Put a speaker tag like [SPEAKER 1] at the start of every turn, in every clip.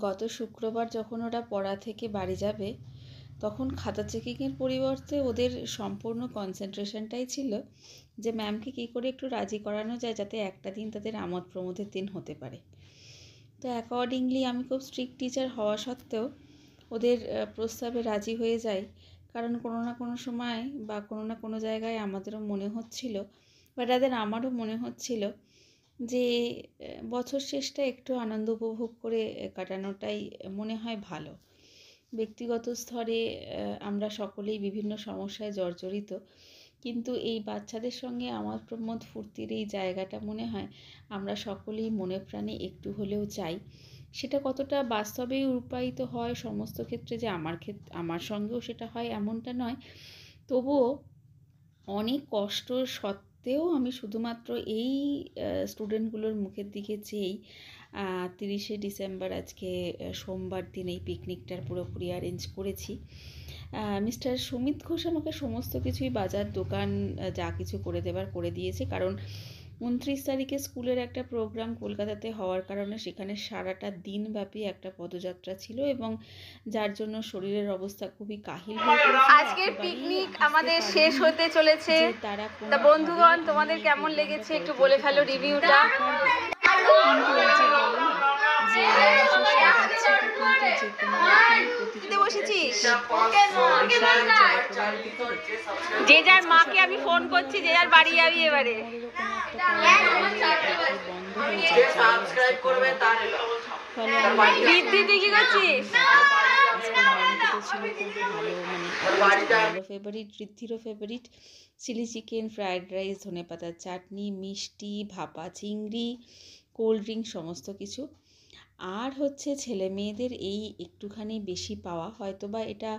[SPEAKER 1] গত শুক্রবার যখন ওরা পড়া থেকে বাড়ি যাবে তখন খাতা চেকিংয়ের পরিবর্তে ওদের সম্পূর্ণ কনসেন্ট্রেশনটাই ছিল যে ম্যামকে কী করে একটু রাজি করানো যায় যাতে একটা দিন তাদের আমোদ প্রমোদের দিন হতে পারে। তো অ্যাকর্ডিংলি আমি খুব স্ট্রিক্ট টিচার হওয়া সত্ত্বেও ওদের প্রস্তাবে রাজি হয়ে যাই, কারণ কোনো না কোনো সময় বা কোনো না কোনো জায়গায় আমাদেরও মনে হচ্ছিল বা তাদের আমারও মনে হচ্ছিল যে বছর শেষটা একটু আনন্দ উপভোগ করে কাটানোটাই মনে হয় ভালো। ব্যক্তিগত স্তরে আমরা সকলেই বিভিন্ন সমস্যায় জর্জরিত, কিন্তু এই বাচ্চাদের সঙ্গে আমোদ প্রমোদ ফুর্তির এই জায়গাটা মনে হয় আমরা সকলেই মনে প্রাণে একটু হলেও চাই। সেটা কতটা বাস্তবেই রূপায়িত হয় সমস্ত ক্ষেত্রে যে আমার সঙ্গেও সেটা হয় এমনটা নয়, তবুও অনেক কষ্ট সত্ত্বেও আমি শুধুমাত্র এই স্টুডেন্টগুলোর মুখের দিকে চেয়েই 30শে ডিসেম্বর আজকে সোমবার দিন এই পিকনিকটার পুরোপুরি অ্যারেঞ্জ করেছি। মিস্টার সুমিত ঘোষ আমাকে সমস্ত কিছুই বাজার দোকান যা কিছু করে দেবার করে দিয়েছে, কারণ 29 তারিখে স্কুলের একটা প্রোগ্রাম কলকাতাতে হওয়ার কারণে সেখানে সারাটা দিনব্যাপী একটা পদযাত্রা ছিল এবং যার জন্য শরীরের অবস্থা খুবই কাহিল হয়ে পড়েছিল।
[SPEAKER 2] আজকের পিকনিক আমাদের শেষ হতে চলেছে। তা বন্ধুগণ, তোমাদের কেমন লেগেছে একটু বলে ফেলো রিভিউটা। যে যার মাকে আমি ফোন করছি, যে যার বাড়ি যাবি এবারে।
[SPEAKER 1] ফেভারিট ঋদ্ধিরও favourite chilli chicken, fried rice, ধনেপাতার চাটনি, মিষ্টি, ভাপা চিংড়ি, কোল্ড ড্রিঙ্ক সমস্ত কিছু। আর হচ্ছে ছেলে মেয়েদের এই একটুখানি বেশি পাওয়া, হয়তো বা এটা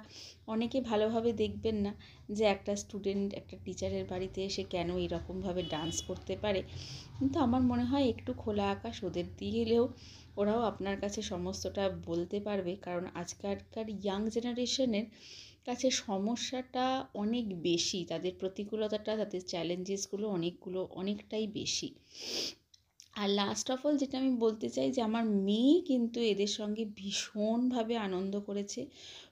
[SPEAKER 1] অনেকে ভালোভাবে দেখবেন না যে একটা স্টুডেন্ট একটা টিচারের বাড়িতে এসে কেন এরকমভাবে ডান্স করতে পারে, কিন্তু আমার মনে হয় একটু খোলা আকাশ ওদের দিয়ে গেলেও ওরাও আপনার কাছে সমস্তটা বলতে পারবে, কারণ আজকালকার ইয়াং জেনারেশনের কাছে সমস্যাটা অনেক বেশি, তাদের প্রতিকূলতাটা, তাদের চ্যালেঞ্জেসগুলো অনেকটাই বেশি। আর লাস্ট অফ অল যেটা আমি বলতে চাই যে আমার মেয়ে কিন্তু এদের সঙ্গে ভীষণভাবে আনন্দ করেছে।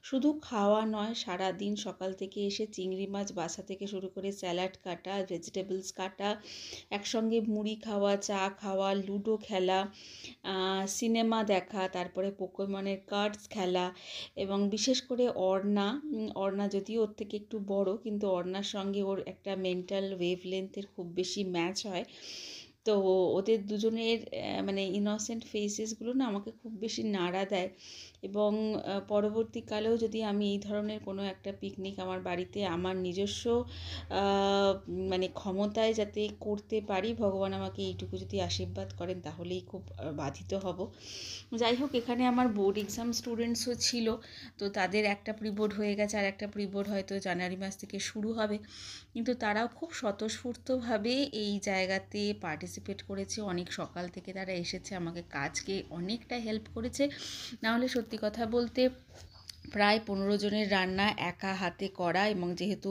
[SPEAKER 1] শুধু খাওয়া নয়, সারাদিন সকাল থেকে এসে চিংড়ি মাছ বাছা থেকে শুরু করে স্যালাড কাটা, ভেজিটেবলস কাটা, একসঙ্গে মুড়ি খাওয়া, চা খাওয়া, লুডো খেলা, সিনেমা দেখা, তারপরে পোকেমনের কার্ডস খেলা, এবং বিশেষ করে অর্ণা যদিও ওর থেকে একটু বড়, কিন্তু অর্ণার সঙ্গে ওর একটা মেন্টাল ওয়েভলেন্থের খুব বেশি ম্যাচ হয়। তো ওদের দুজনের মানে ইনোসেন্ট ফেসেসগুলো না আমাকে খুব বেশি নাড়া দেয়, এবং পরবর্তীকালেও যদি আমি এই ধরনের কোনো একটা পিকনিক আমার বাড়িতে আমার নিজস্ব মানে ক্ষমতায় যাতে করতে পারি, ভগবান আমাকে এইটুকু যদি আশীর্বাদ করেন তাহলেই খুব বাধিত হব। যাই হোক, এখানে আমার বোর্ড এক্সাম স্টুডেন্টসও ছিল, তো তাদের একটা প্রি বোর্ড হয়ে গেছে, আর একটা প্রি বোর্ড হয়তো জানুয়ারি মাস থেকে শুরু হবে, কিন্তু তারাও খুব স্বতঃস্ফূর্তভাবে এই জায়গাতে পার্টিসিপেট করেছে। অনেক সকাল থেকে তারা এসেছে, আমাকে কাজকে অনেকটা হেল্প করেছে। নাহলে সত্যি কথা বলতে প্রায় 15 জনের রান্না একা হাতে করা, এবং যেহেতু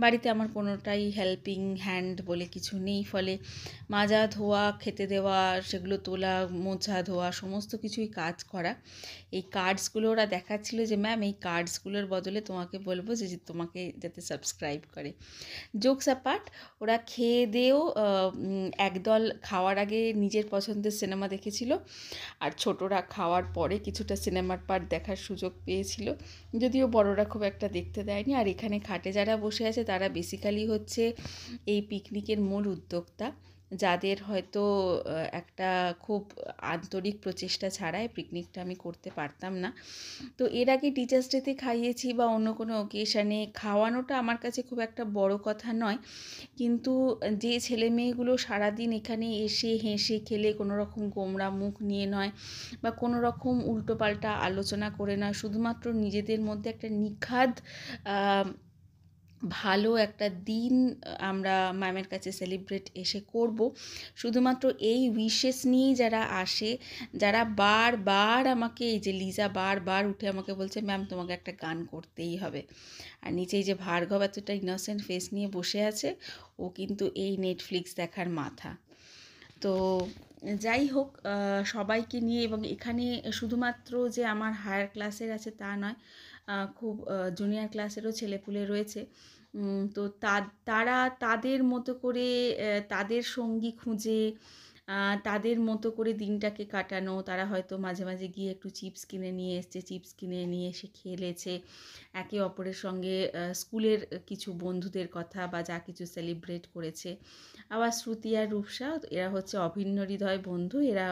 [SPEAKER 1] বাড়িতে আমার কোনোটাই হেল্পিং হ্যান্ড বলে কিছু নেই, ফলে মাজা ধোয়া, খেতে দেওয়া, সেগুলো তোলা, মোছা ধোয়া, সমস্ত কিছুই কাজ করা। এই কার্ডসগুলো ওরা দেখাচ্ছিল যে ম্যাম এই কার্ডসগুলোর বদলে তোমাকে বলবো যে তোমাকে যাতে সাবস্ক্রাইব করে। জোকস অ্যাপার্ট, ওরা খেয়ে দিয়েও একদল খাওয়ার আগে নিজের পছন্দের সিনেমা দেখেছিল, আর ছোটরা খাওয়ার পরে কিছুটা সিনেমার পার্ট দেখার সুযোগ পেয়েছিল, যদিও বড়রা খুব একটা দেখতে দেয়নি। আর এখানে খাটে যারা বসে আছে তারা বেসিক্যালি হচ্ছে এই পিকনিকের মূল উদ্যোক্তা, যাদের হয়তো একটা খুব আন্তরিক প্রচেষ্টা ছাড়া এই পিকনিকটা আমি করতে পারতাম না। তো এর আগে টিচার্স ডেতে খাইয়েছি বা অন্য কোনো অকেশানে, খাওয়ানোটা আমার কাছে খুব একটা বড় কথা নয়, কিন্তু যে ছেলে মেয়েগুলো সারাদিন এখানে এসে হেসে খেলে কোনো রকম গোমরা মুখ নিয়ে নয় বা কোনো রকম উল্টোপাল্টা আলোচনা করে নয়, শুধুমাত্র নিজেদের মধ্যে একটা নিখাদ ভালো একটা দিন আমরা ম্যামের কাছে সেলিব্রেট এসে করব, শুধুমাত্র এই উইশেস নিয়েই যারা আসে, যারা বারবার আমাকে, এই যে লিজা বারবার উঠে আমাকে বলছে ম্যাম তোমাকে একটা গান করতেই হবে, আর নিচেই যে ভার্গব এতটা ইনোসেন্ট ফেস নিয়ে বসে আছে, ও কিন্তু এই নেটফ্লিক্স দেখার মাথা। তো যাই হোক, সবাইকে নিয়ে, এবং এখানে শুধুমাত্র যে আমার হায়ার ক্লাসের আছে তা নয়, খুব জুনিয়র ক্লাসেরও ছেলেপুলে রয়েছে। তো তারা তাদের মতো করে তাদের সঙ্গী খুঁজে তাদের মতো করে দিনটাকে কাটানো। তারা হয়তো মাঝে মাঝে গিয়ে একটু চিপস কিনে নিয়ে এসছে, চিপস কিনে নিয়ে এসে খেলেছে, একে অপরের সঙ্গে স্কুলের কিছু বন্ধুদের কথা বা যা কিছু সেলিব্রেট করেছে। আবার শ্রুতি আর রূপসা, এরা হচ্ছে অভিন্ন হৃদয় বন্ধু। এরা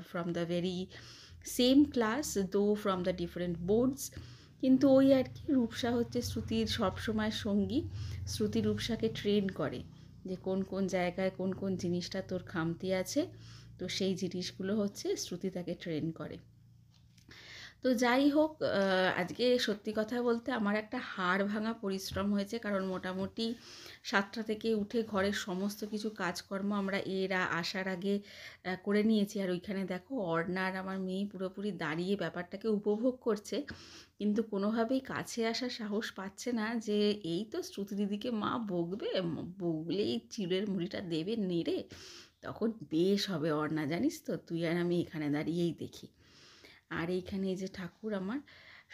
[SPEAKER 1] from the very same class, দো ফ্রম দ্য ডিফারেন্ট বোর্ডস। কিন্তু ওই আর কি, রূপসা হচ্ছে শ্রুতির সবসময় সঙ্গী। শ্রুতি রূপসাকে ট্রেন করে যে কোন কোন জায়গায় কোন কোন জিনিসটা তোর খামতি আছে, তো সেই জিনিসগুলো হচ্ছে শ্রুতি তাকে ট্রেন করে। তো যাই হোক, আজকে সত্যি কথা বলতে আমার একটা হাড় ভাঙা পরিশ্রম হয়েছে, কারণ মোটামুটি 7টা থেকে উঠে ঘরের সমস্ত কিছু কাজকর্ম আমরা এরা আসার আগে করে নিয়েছি। আর ওইখানে দেখো অর্ণা আর আমার মেয়ে পুরোপুরি দাঁড়িয়ে ব্যাপারটাকে উপভোগ করছে, কিন্তু কোনোভাবেই কাছে আসার সাহস পাচ্ছে না যে এই তো শ্রুতি দিদিকে মা বকবে, বকলেই চিড়ের মুড়িটা দেবে নেড়ে, তখন বেশ হবে অর্ণা, জানিস তো, তুই আর আমি এখানে দাঁড়িয়েই দেখি। আর এইখানে এই যে ঠাকুর আমার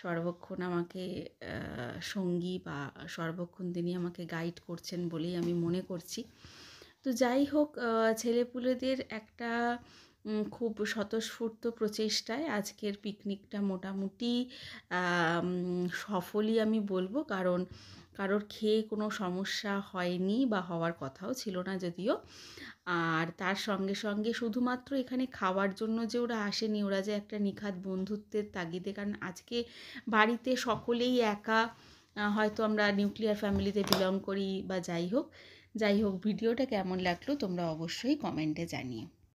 [SPEAKER 1] সর্বক্ষণ আমাকে সঙ্গী বা সর্বক্ষণ তিনি আমাকে গাইড করছেন বলেই আমি মনে করছি। তো যাই হোক, ছেলেপুলেদের একটা খুব স্বতঃস্ফূর্ত প্রচেষ্টায় আজকের পিকনিকটা মোটামুটি সফলই আমি বলবো, কারণ কারোর খেয়ে কোনো সমস্যা হয়নি বা হওয়ার কথাও ছিল না যদিও। আর তার সঙ্গে সঙ্গে শুধুমাত্র এখানে খাওয়ার জন্য যে ওরা আসেনি, ওরা যে একটা নিখাদ বন্ধুত্বের তাগিদে, কারণ আজকে বাড়িতে সকলেই একা, হয়তো আমরা নিউক্লিয়ার ফ্যামিলিতে বিলং করি বা যাই হোক, ভিডিওটা কেমন লাগলো তোমরা অবশ্যই কমেন্টে জানিও।